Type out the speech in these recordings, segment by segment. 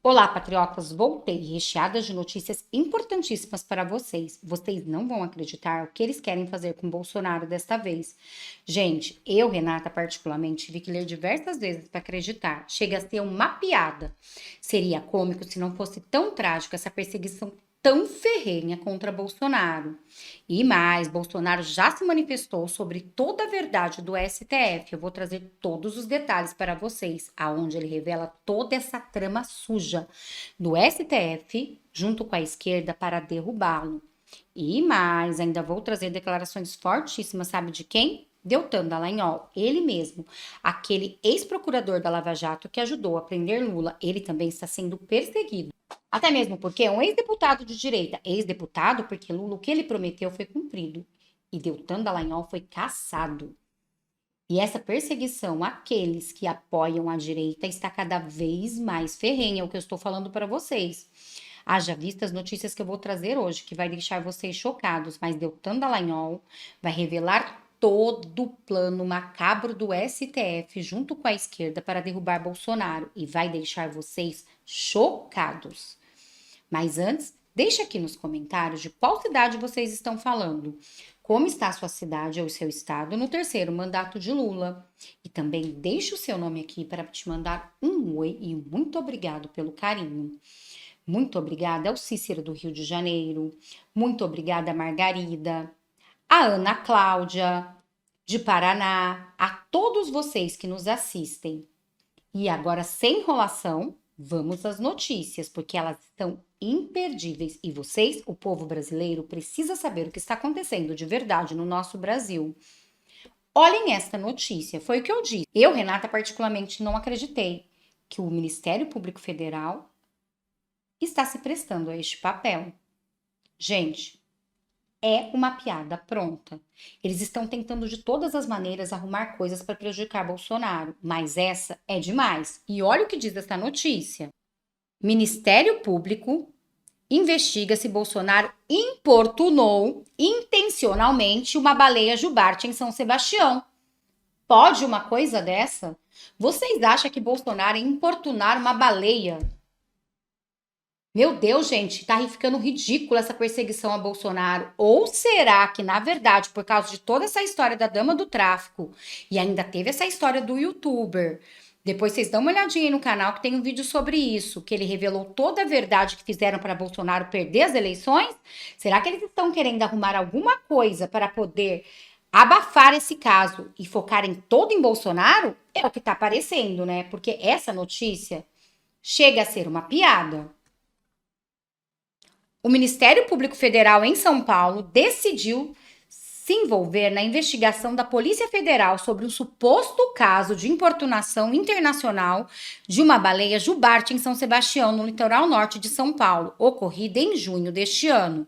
Olá, patriotas! Voltei recheada de notícias importantíssimas para vocês. Vocês não vão acreditar o que eles querem fazer com Bolsonaro desta vez. Gente, eu, Renata, particularmente, tive que ler diversas vezes para acreditar. Chega a ser uma piada. Seria cômico se não fosse tão trágico essa perseguição tão ferrenha contra Bolsonaro. E mais, Bolsonaro já se manifestou sobre toda a verdade do STF. Eu vou trazer todos os detalhes para vocês, aonde ele revela toda essa trama suja do STF junto com a esquerda para derrubá-lo. E mais, ainda vou trazer declarações fortíssimas, sabe de quem? Deltan Dallagnol, ele mesmo, aquele ex-procurador da Lava Jato que ajudou a prender Lula, ele também está sendo perseguido. Até mesmo porque é um ex-deputado de direita. Ex-deputado porque Lula, o que ele prometeu foi cumprido. E Deltan Dallagnol foi cassado. E essa perseguição àqueles que apoiam a direita está cada vez mais ferrenha, é o que eu estou falando para vocês. Haja vista as notícias que eu vou trazer hoje, que vai deixar vocês chocados, mas Deltan Dallagnol vai revelar todo o plano macabro do STF junto com a esquerda para derrubar Bolsonaro e vai deixar vocês chocados. Mas antes, deixa aqui nos comentários de qual cidade vocês estão falando. Como está a sua cidade ou o seu estado no terceiro mandato de Lula? E também deixa o seu nome aqui para te mandar um oi e muito obrigado pelo carinho. Muito obrigada ao Cícero do Rio de Janeiro. Muito obrigada a Margarida, a Ana Cláudia de Paraná, a todos vocês que nos assistem. E agora, sem enrolação, vamos às notícias, porque elas estão imperdíveis. E vocês, o povo brasileiro, precisa saber o que está acontecendo de verdade no nosso Brasil. Olhem esta notícia, foi o que eu disse. Eu, Renata, particularmente não acreditei que o Ministério Público Federal está se prestando a este papel. Gente, é uma piada pronta. Eles estão tentando de todas as maneiras arrumar coisas para prejudicar Bolsonaro, mas essa é demais. E olha o que diz essa notícia. Ministério Público investiga se Bolsonaro importunou intencionalmente uma baleia jubarte em São Sebastião. Pode uma coisa dessa? Vocês acham que Bolsonaro ia importunar uma baleia? Meu Deus, gente, tá ficando ridícula essa perseguição a Bolsonaro. Ou será que, na verdade, por causa de toda essa história da dama do tráfico, e ainda teve essa história do youtuber, depois vocês dão uma olhadinha aí no canal que tem um vídeo sobre isso, que ele revelou toda a verdade que fizeram para Bolsonaro perder as eleições? Será que eles estão querendo arrumar alguma coisa para poder abafar esse caso e focarem todo em Bolsonaro? É o que tá aparecendo, né? Porque essa notícia chega a ser uma piada. O Ministério Público Federal em São Paulo decidiu se envolver na investigação da Polícia Federal sobre um suposto caso de importunação internacional de uma baleia jubarte em São Sebastião, no litoral norte de São Paulo, ocorrida em junho deste ano.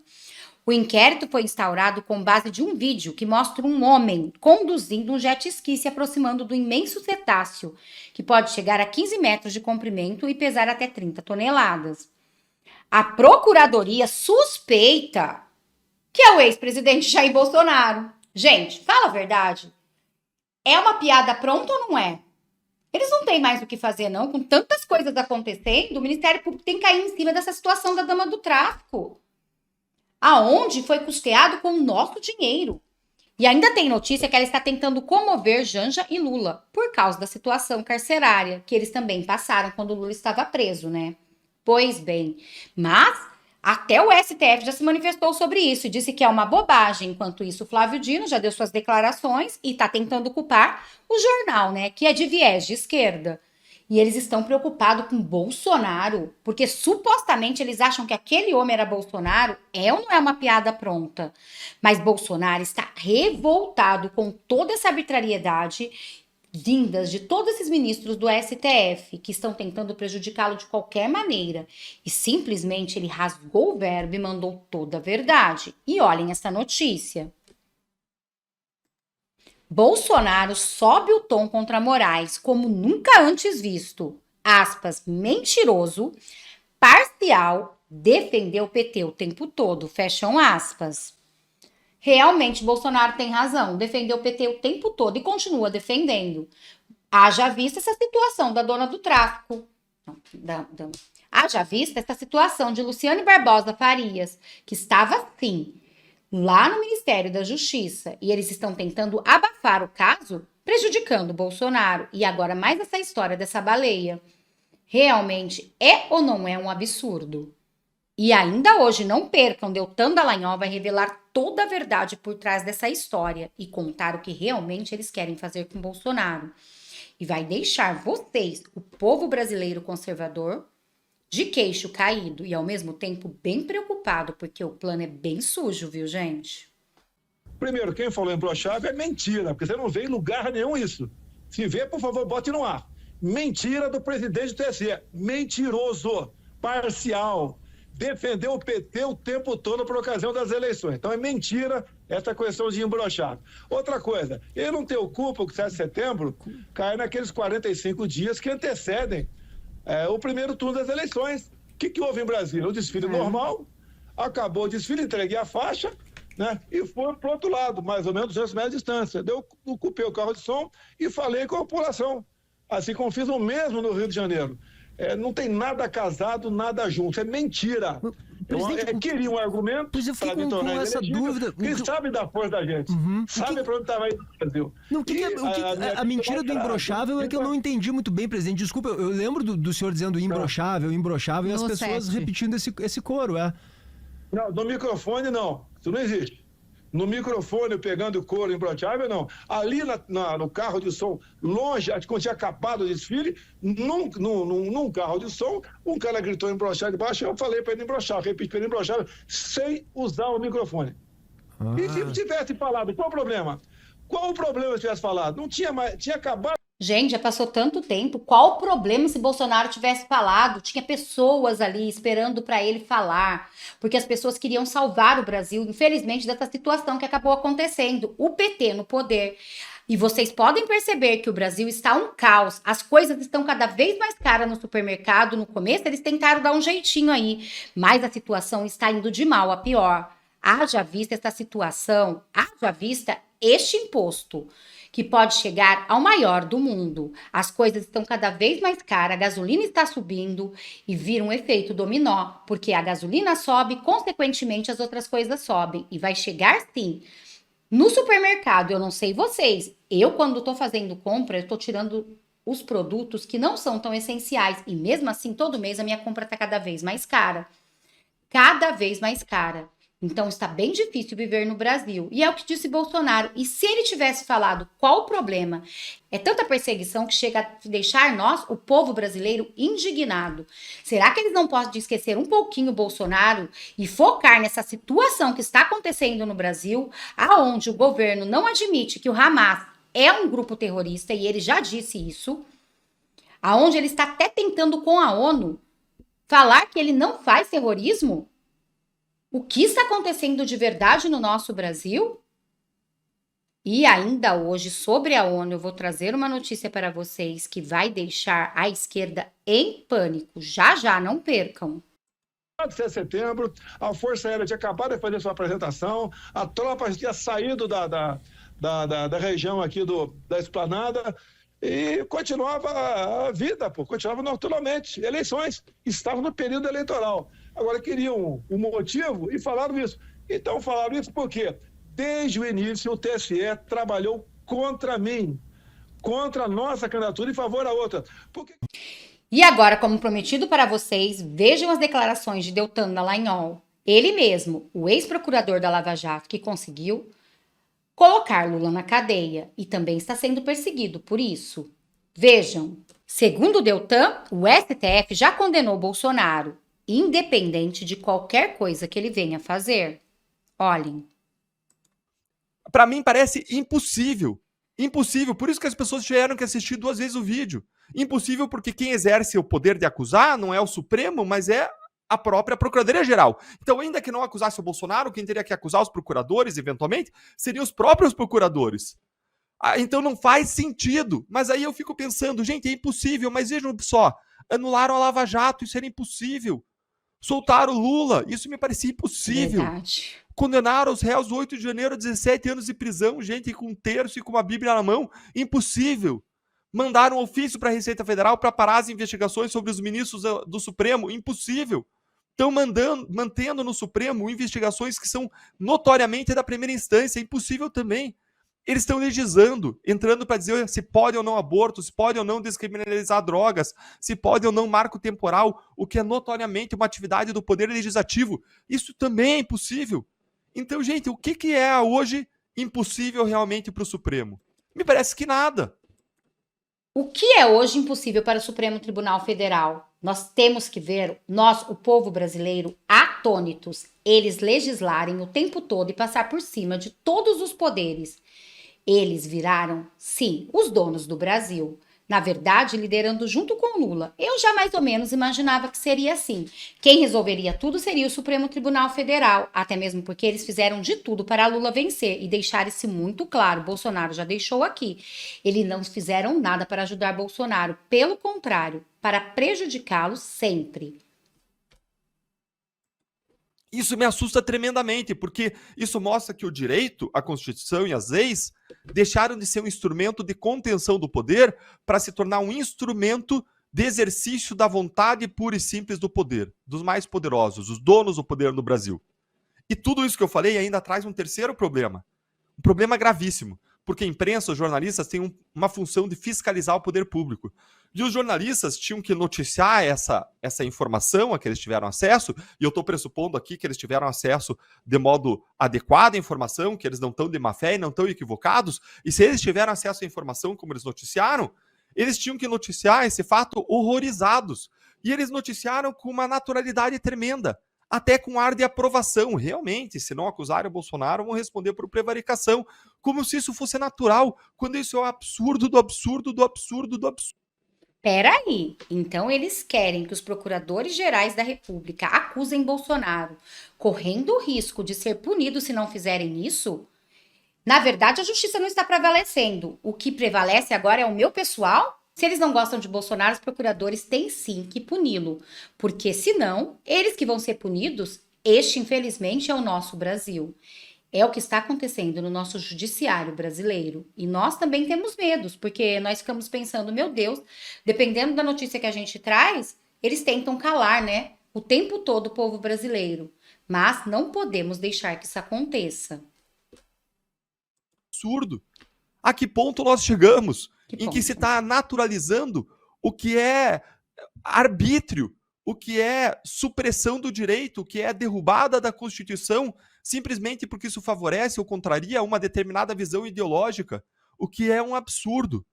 O inquérito foi instaurado com base de um vídeo que mostra um homem conduzindo um jet ski se aproximando do imenso cetáceo, que pode chegar a 15 metros de comprimento e pesar até 30 toneladas. A Procuradoria suspeita que é o ex-presidente Jair Bolsonaro. Gente, fala a verdade. É uma piada pronta ou não é? Eles não têm mais o que fazer, não. Com tantas coisas acontecendo, o Ministério Público tem que cair em cima dessa situação da dama do tráfico. Aonde foi custeado com o nosso dinheiro. E ainda tem notícia que ela está tentando comover Janja e Lula por causa da situação carcerária que eles também passaram quando o Lula estava preso, né? Pois bem, mas até o STF já se manifestou sobre isso e disse que é uma bobagem. Enquanto isso, Flávio Dino já deu suas declarações e está tentando culpar o jornal, né, que é de viés de esquerda. E eles estão preocupados com Bolsonaro, porque supostamente eles acham que aquele homem era Bolsonaro. É ou não é uma piada pronta? Mas Bolsonaro está revoltado com toda essa arbitrariedade vindas de todos esses ministros do STF que estão tentando prejudicá-lo de qualquer maneira. E simplesmente ele rasgou o verbo e mandou toda a verdade. E olhem essa notícia. Bolsonaro sobe o tom contra Moraes como nunca antes visto. Aspas, mentiroso, parcial, defendeu o PT o tempo todo. Fecham aspas. Realmente, Bolsonaro tem razão, defendeu o PT o tempo todo e continua defendendo. Haja vista essa situação da dona do tráfico, Haja vista essa situação de Luciane Barbosa Farias, que estava, sim, lá no Ministério da Justiça, e eles estão tentando abafar o caso, prejudicando o Bolsonaro. E agora mais essa história dessa baleia. Realmente é ou não é um absurdo? E ainda hoje, não percam, Deltan Dallagnol vai revelar toda a verdade por trás dessa história e contar o que realmente eles querem fazer com Bolsonaro. E vai deixar vocês, o povo brasileiro conservador, de queixo caído e ao mesmo tempo bem preocupado, porque o plano é bem sujo, viu, gente? Primeiro, quem falou imbrochável é mentira, porque você não vê em lugar nenhum isso. Se vê, por favor, bote no ar. Mentira do presidente do TSE. Mentiroso, parcial. Defendeu o PT o tempo todo por ocasião das eleições. Então é mentira essa questão de embrochar. Outra coisa, ele não tem o culpa que o 7 de setembro cai naqueles 45 dias que antecedem o primeiro turno das eleições. O que houve em Brasília? O desfile normal, acabou o desfile, entreguei a faixa, né? E foi para o outro lado, mais ou menos 200 metros de distância. Eu ocupei o carro de som e falei com a população. Assim como fiz o mesmo no Rio de Janeiro. Não tem nada casado, nada junto. É mentira. Queria um argumento para me tornar essa dúvida. Quem sabe da força da gente. Sabe para onde estava indo o Brasil. A mentira do imbrochável é que eu não entendi muito bem, presidente. Desculpa, eu lembro do senhor dizendo imbrochável, e as pessoas repetindo esse coro, Não, no microfone não. Isso não existe. No microfone, pegando o couro imbrochável, não. Ali no carro de som, longe, quando tinha acabado o desfile, num carro de som, um cara gritou embrochar de baixo, eu falei para ele embrochar, repeti para ele embrochar, sem usar o microfone. E se tivesse falado, qual o problema? Qual o problema se tivesse falado? Não tinha mais, tinha acabado. Gente, já passou tanto tempo. Qual o problema se Bolsonaro tivesse falado? Tinha pessoas ali esperando para ele falar, porque as pessoas queriam salvar o Brasil, infelizmente, dessa situação que acabou acontecendo. O PT no poder. E vocês podem perceber que o Brasil está um caos. As coisas estão cada vez mais caras no supermercado. No começo, eles tentaram dar um jeitinho aí, mas a situação está indo de mal a pior. Haja vista essa situação, haja vista este imposto, que pode chegar ao maior do mundo. As coisas estão cada vez mais caras, a gasolina está subindo e vira um efeito dominó, porque a gasolina sobe, consequentemente as outras coisas sobem. E vai chegar sim. No supermercado, eu não sei vocês, eu quando estou fazendo compra, eu estou tirando os produtos que não são tão essenciais. E mesmo assim, todo mês a minha compra está cada vez mais cara. Cada vez mais cara. Então está bem difícil viver no Brasil. E é o que disse Bolsonaro. E se ele tivesse falado qual o problema? É tanta perseguição que chega a deixar nós, o povo brasileiro, indignado. Será que eles não podem esquecer um pouquinho o Bolsonaro e focar nessa situação que está acontecendo no Brasil, aonde o governo não admite que o Hamas é um grupo terrorista, e ele já disse isso, aonde ele está até tentando com a ONU falar que ele não faz terrorismo? O que está acontecendo de verdade no nosso Brasil? E ainda hoje, sobre a ONU, eu vou trazer uma notícia para vocês que vai deixar a esquerda em pânico. Já, já, não percam. 7 de setembro, a Força Aérea tinha acabado de fazer sua apresentação, a tropa tinha saído da região aqui da Esplanada e continuava a vida, continuava naturalmente. Eleições, estavam no período eleitoral. Agora queriam um motivo e falaram isso. Então falaram isso porque desde o início o TSE trabalhou contra mim, contra a nossa candidatura em favor da outra. E agora, como prometido para vocês, vejam as declarações de Deltan Dallagnol. Ele mesmo, o ex-procurador da Lava Jato, que conseguiu colocar Lula na cadeia e também está sendo perseguido por isso. Vejam, segundo Deltan, o STF já condenou Bolsonaro, independente de qualquer coisa que ele venha fazer. Olhem. Para mim parece impossível. Impossível. Por isso que as pessoas tiveram que assistir 2 vezes o vídeo. Impossível porque quem exerce o poder de acusar não é o Supremo, mas é a própria Procuradoria-Geral. Então, ainda que não acusasse o Bolsonaro, quem teria que acusar os procuradores, eventualmente, seriam os próprios procuradores. Então não faz sentido. Mas aí eu fico pensando, gente, é impossível. Mas vejam só, anularam a Lava Jato, isso era impossível. Soltaram o Lula, isso me parecia impossível. Verdade. Condenaram os réus 8 de janeiro a 17 anos de prisão, gente com um terço e com uma bíblia na mão, impossível. Mandaram um ofício para a Receita Federal para parar as investigações sobre os ministros do Supremo. Impossível. Estão mantendo no Supremo investigações que são notoriamente da primeira instância. Impossível também. Eles estão legislando, entrando para dizer se pode ou não aborto, se pode ou não descriminalizar drogas, se pode ou não marco temporal, o que é notoriamente uma atividade do Poder Legislativo. Isso também é impossível. Então, gente, o que é hoje impossível realmente para o Supremo? Me parece que nada. O que é hoje impossível para o Supremo Tribunal Federal? Nós temos que ver, nós, o povo brasileiro, atônitos, eles legislarem o tempo todo e passar por cima de todos os poderes. Eles viraram, sim, os donos do Brasil. Na verdade, liderando junto com Lula. Eu já mais ou menos imaginava que seria assim. Quem resolveria tudo seria o Supremo Tribunal Federal, até mesmo porque eles fizeram de tudo para Lula vencer e deixar isso muito claro. Bolsonaro já deixou aqui. Eles não fizeram nada para ajudar Bolsonaro, pelo contrário, para prejudicá-lo sempre. Isso me assusta tremendamente, porque isso mostra que o direito, a Constituição e as leis deixaram de ser um instrumento de contenção do poder para se tornar um instrumento de exercício da vontade pura e simples do poder, dos mais poderosos, os donos do poder no Brasil. E tudo isso que eu falei ainda traz um terceiro problema, um problema gravíssimo, porque a imprensa, os jornalistas têm uma função de fiscalizar o poder público. E os jornalistas tinham que noticiar essa informação a que eles tiveram acesso, e eu estou pressupondo aqui que eles tiveram acesso de modo adequado à informação, que eles não estão de má fé e não estão equivocados, e se eles tiveram acesso à informação como eles noticiaram, eles tinham que noticiar esse fato horrorizados. E eles noticiaram com uma naturalidade tremenda, até com ar de aprovação. Realmente, se não acusarem o Bolsonaro, vão responder por prevaricação, como se isso fosse natural, quando isso é um absurdo do absurdo do absurdo do absurdo. Peraí, então eles querem que os procuradores gerais da República acusem Bolsonaro, correndo o risco de ser punido se não fizerem isso? Na verdade, a justiça não está prevalecendo. O que prevalece agora é o meu pessoal? Se eles não gostam de Bolsonaro, os procuradores têm sim que puni-lo, porque senão, eles que vão ser punidos, este infelizmente é o nosso Brasil. É o que está acontecendo no nosso judiciário brasileiro. E nós também temos medos, porque nós ficamos pensando, meu Deus, dependendo da notícia que a gente traz, eles tentam calar, né? O tempo todo o povo brasileiro. Mas não podemos deixar que isso aconteça. Absurdo. A que ponto nós chegamos? Que se está naturalizando o que é arbítrio, o que é supressão do direito, o que é derrubada da Constituição, simplesmente porque isso favorece ou contraria uma determinada visão ideológica, o que é um absurdo.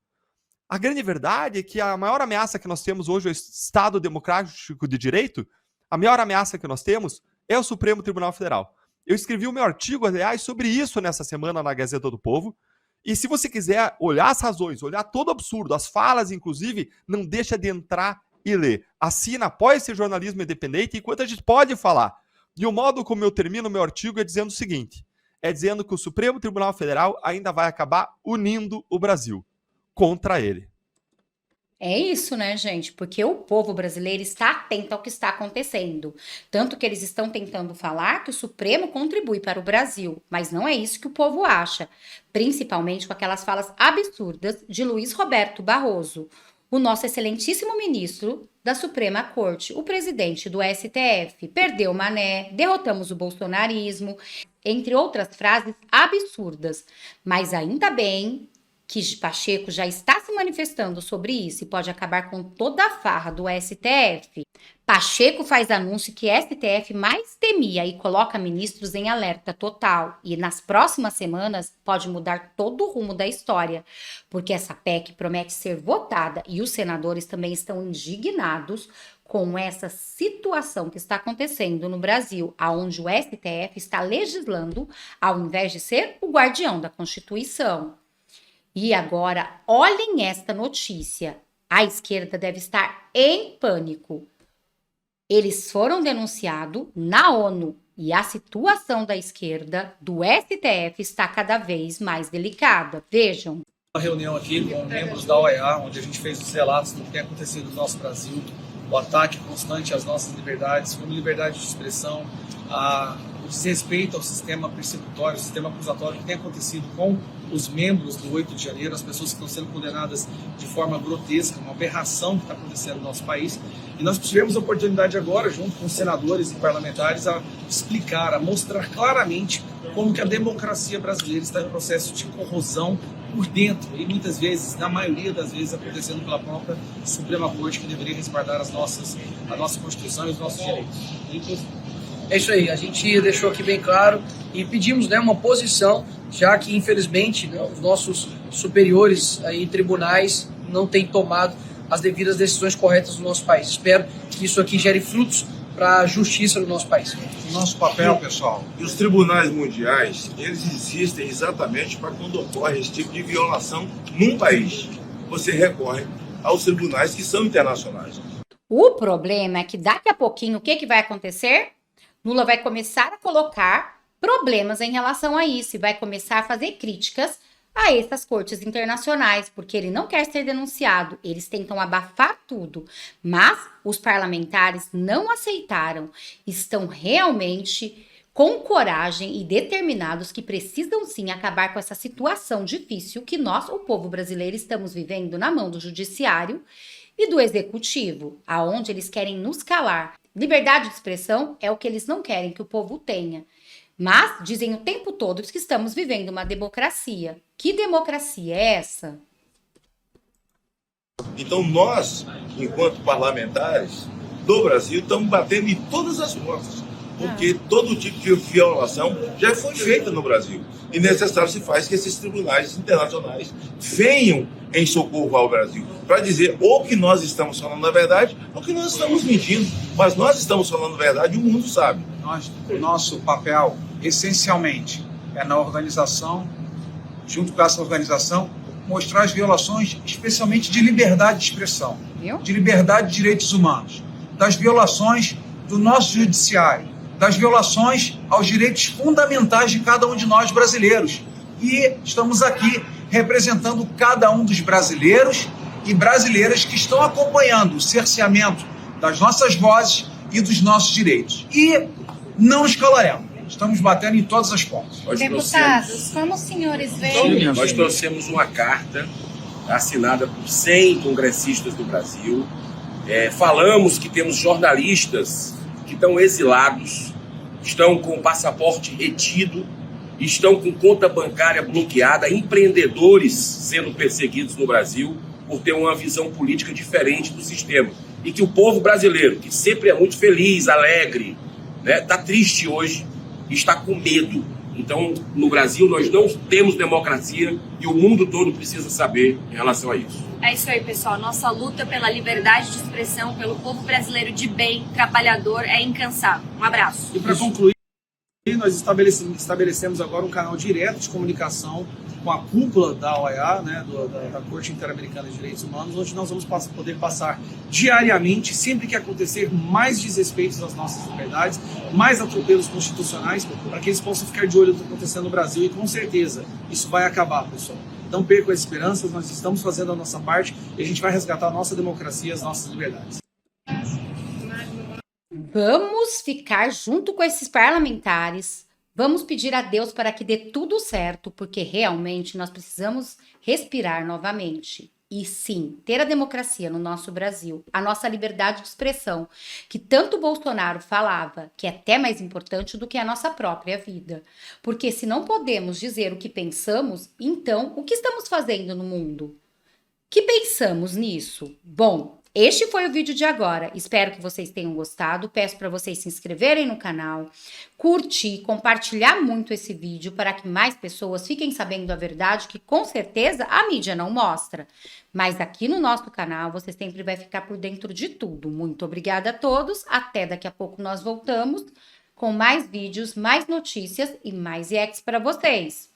A grande verdade é que a maior ameaça que nós temos hoje ao Estado Democrático de Direito, a maior ameaça que nós temos é o Supremo Tribunal Federal. Eu escrevi o meu artigo, aliás, sobre isso nessa semana na Gazeta do Povo, e se você quiser olhar as razões, olhar todo o absurdo, as falas, inclusive, não deixa de entrar e ler. Assina, apoia esse jornalismo independente, enquanto a gente pode falar. E o modo como eu termino o meu artigo é dizendo o seguinte, é dizendo que o Supremo Tribunal Federal ainda vai acabar unindo o Brasil contra ele. É isso, né, gente? Porque o povo brasileiro está atento ao que está acontecendo. Tanto que eles estão tentando falar que o Supremo contribui para o Brasil, mas não é isso que o povo acha. Principalmente com aquelas falas absurdas de Luiz Roberto Barroso, o nosso excelentíssimo ministro da Suprema Corte, o presidente do STF. Perdeu o Mané, derrotamos o bolsonarismo, entre outras frases absurdas. Mas ainda bem que Pacheco já está se manifestando sobre isso e pode acabar com toda a farra do STF. Pacheco faz anúncio que STF mais temia e coloca ministros em alerta total. E nas próximas semanas pode mudar todo o rumo da história, porque essa PEC promete ser votada e os senadores também estão indignados com essa situação que está acontecendo no Brasil, onde o STF está legislando ao invés de ser o guardião da Constituição. E agora, olhem esta notícia. A esquerda deve estar em pânico. Eles foram denunciados na ONU e a situação da esquerda, do STF, está cada vez mais delicada. Vejam. Uma reunião aqui com membros da OEA, onde a gente fez os relatos do que tem acontecido no nosso Brasil, o ataque constante às nossas liberdades, como liberdade de expressão, o desrespeito ao sistema persecutório, ao sistema acusatório que tem acontecido com os membros do 8 de janeiro, as pessoas que estão sendo condenadas de forma grotesca, uma aberração que está acontecendo no nosso país. E nós tivemos a oportunidade agora, junto com os senadores e parlamentares, a explicar, a mostrar claramente como que a democracia brasileira está em processo de corrosão por dentro, e muitas vezes, na maioria das vezes, acontecendo pela própria Suprema Corte, que deveria respaldar a nossa Constituição e os nossos direitos. É isso aí, a gente deixou aqui bem claro e pedimos, né, uma posição, já que infelizmente, né, os nossos superiores aí, tribunais não têm tomado as devidas decisões corretas no nosso país. Espero que isso aqui gere frutos para a justiça no nosso país. Nosso papel, pessoal. E os tribunais mundiais, eles existem exatamente para quando ocorre esse tipo de violação num país. Você recorre aos tribunais que são internacionais. O problema é que daqui a pouquinho, o que vai acontecer? Lula vai começar a colocar problemas em relação a isso e vai começar a fazer críticas a essas cortes internacionais, porque ele não quer ser denunciado. Eles tentam abafar tudo, mas os parlamentares não aceitaram. Estão realmente com coragem e determinados que precisam sim acabar com essa situação difícil que nós, o povo brasileiro, estamos vivendo na mão do judiciário e do executivo, aonde eles querem nos calar. Liberdade de expressão é o que eles não querem que o povo tenha. Mas dizem o tempo todo que estamos vivendo uma democracia. Que democracia é essa? Então nós, enquanto parlamentares do Brasil, estamos batendo em todas as portas. Porque todo tipo de violação já foi feita no Brasil. E necessário se faz que esses tribunais internacionais venham em socorro ao Brasil, para dizer ou que nós estamos falando a verdade ou que nós estamos mentindo. Mas nós estamos falando a verdade e o mundo sabe. O nosso papel, essencialmente, é na organização, junto com essa organização, mostrar as violações, especialmente de liberdade de expressão, de liberdade de direitos humanos, das violações do nosso judiciário, das violações aos direitos fundamentais de cada um de nós brasileiros. E estamos aqui representando cada um dos brasileiros e brasileiras que estão acompanhando o cerceamento das nossas vozes e dos nossos direitos. E não nos calaremos. Estamos batendo em todas as portas. Deputados, como os senhores veem? Nós trouxemos uma carta assinada por 100 congressistas do Brasil. Falamos que temos jornalistas que estão exilados, estão com o passaporte retido, estão com conta bancária bloqueada, empreendedores sendo perseguidos no Brasil por ter uma visão política diferente do sistema. E que o povo brasileiro, que sempre é muito feliz, alegre, está triste hoje, está com medo. Então, no Brasil, nós não temos democracia e o mundo todo precisa saber em relação a isso. É isso aí, pessoal. Nossa luta pela liberdade de expressão, pelo povo brasileiro de bem, trabalhador, é incansável. Um abraço. E para concluir, nós estabelecemos agora um canal direto de comunicação com a cúpula da OEA, né, da Corte Interamericana de Direitos Humanos, onde nós vamos poder passar diariamente, sempre que acontecer mais desrespeitos às nossas liberdades, mais atropelos constitucionais, para que eles possam ficar de olho no que está acontecendo no Brasil. E com certeza isso vai acabar, pessoal. Não percam as esperanças, nós estamos fazendo a nossa parte e a gente vai resgatar a nossa democracia e as nossas liberdades. Vamos ficar junto com esses parlamentares. Vamos pedir a Deus para que dê tudo certo, porque realmente nós precisamos respirar novamente. E sim, ter a democracia no nosso Brasil, a nossa liberdade de expressão, que tanto Bolsonaro falava, que é até mais importante do que a nossa própria vida. Porque se não podemos dizer o que pensamos, então o que estamos fazendo no mundo? Que pensamos nisso? Bom, este foi o vídeo de agora. Espero que vocês tenham gostado. Peço para vocês se inscreverem no canal, curtir, compartilhar muito esse vídeo para que mais pessoas fiquem sabendo a verdade que com certeza a mídia não mostra. Mas aqui no nosso canal você sempre vai ficar por dentro de tudo. Muito obrigada a todos. Até daqui a pouco nós voltamos com mais vídeos, mais notícias e mais reacts para vocês.